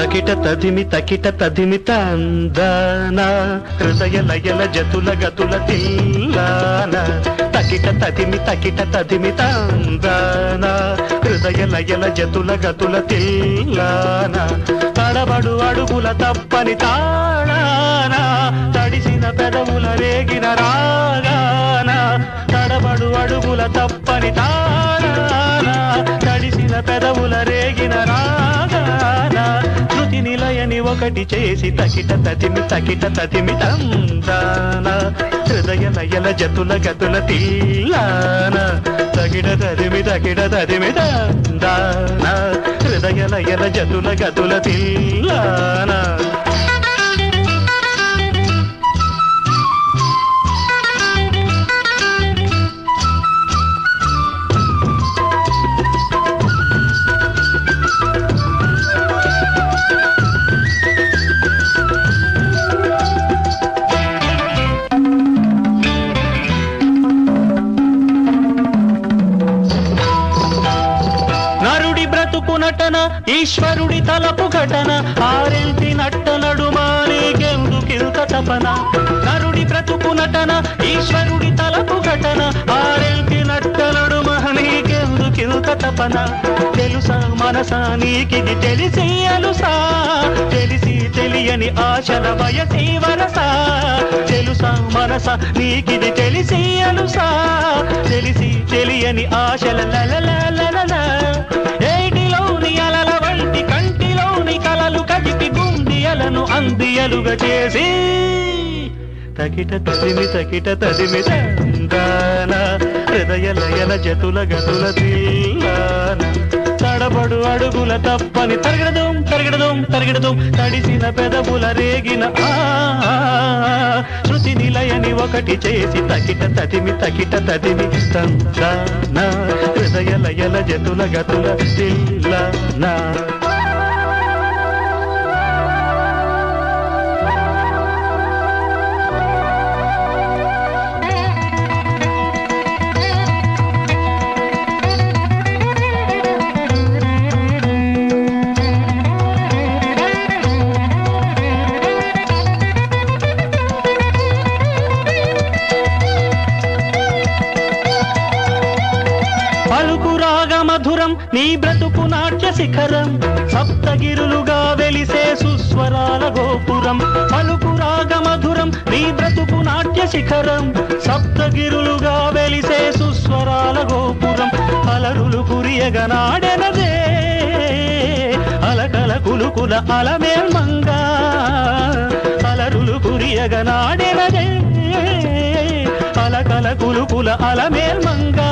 తకిట తదిమి తందాన హృదయ లయల జతుల గతుల తిల్లాన తకిట తదిమి తందాన హృదయ లయల జతుల గతుల తిల్లాన తడబడు అడుగుల తప్పని తాళాన తడిసిన పెదవుల రేగిన రాగాన తడబడు అడుగుల తప్పని తాళాన తడిసిన పెదవుల రేగిన రాగాన శృతి నిలయని ఒకటి చేసి తకిట తదిమి తందాన హృదయ లయల జతుల గతుల తిల్లాన తకిట తదిమి తందాన హృదయ లయల జతుల గతుల తిల్లాన నటన ఈశ్వరుడి తలపు ఘటన ఆరెంటి నట్ట నడుమానేకెందుకింత తపన నరుడి బ్రతుకు నటన ఈశ్వరుడి తలపు ఘటన ఆరెంటి నట్ట నడుమానేకెందుకింత తపన తెలుసా మనసా నీకిది తెలిసి అలుసా తెలిసి తెలియని ఆశల వయసి వరసా తెలుసా మనసా నీకిది తెలిసి అలుసా తెలిసి తెలియని ఆశల లలలలల ఏటిలోని అలల వంటి కంటిలోని కలలు కదిపి గుండియలను అందియలుగా చేసి తకిట తదిమి తందాన హృదయ లయల జతుల గతుల తిల్లాన తడబడు అడుగుల తప్పని తరగడదం తడిసిన పెదవుల రేగిన శృతి నిలయని ఒకటి చేసి తకిట తదిమి తందాన హృదయ లయల జతుల గతుల తిల్లాన మధురం నీ బ్రతుకు నాట్య శిఖరం సప్తగిరులుగా వెలిసే సుస్వరాల గోపురం పలుకు రాగ మధురం నీ బ్రతుకు నాట్య శిఖరం సప్తగిరులుగా వెలిసే సుస్వరాల గోపురం అలరులు కురియగా నాడెనదే అలకల కులుకుల అలమేల్ మంగా అలరులు కురియగా నాడెనదే అలకల కులుకుల అలమేల్ మంగా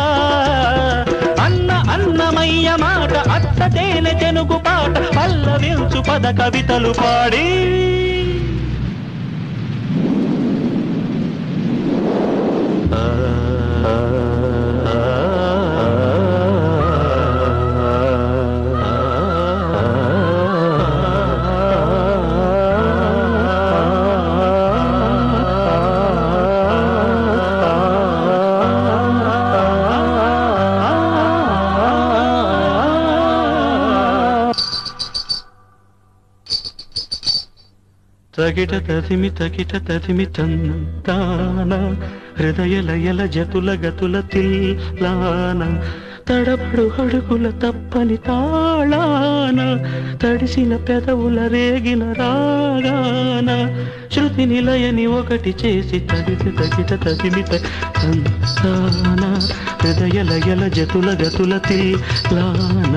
అన్నమయ్య మాట అత్త తేనె తెనుగు పాట పల్లవించు పద కవితలు పాడి తకిట తదిమి తందాన హృదయ లయల జతుల గతుల తిల్లాన తడబడు అడుగుల తప్పని తాళాన తడిసిన పెదవుల రేగిన రాగాన శృతి నిలయని ఒకటి చేసి తకిట తదిమి తందాన హృదయ లయల జతుల గతుల తిల్లాన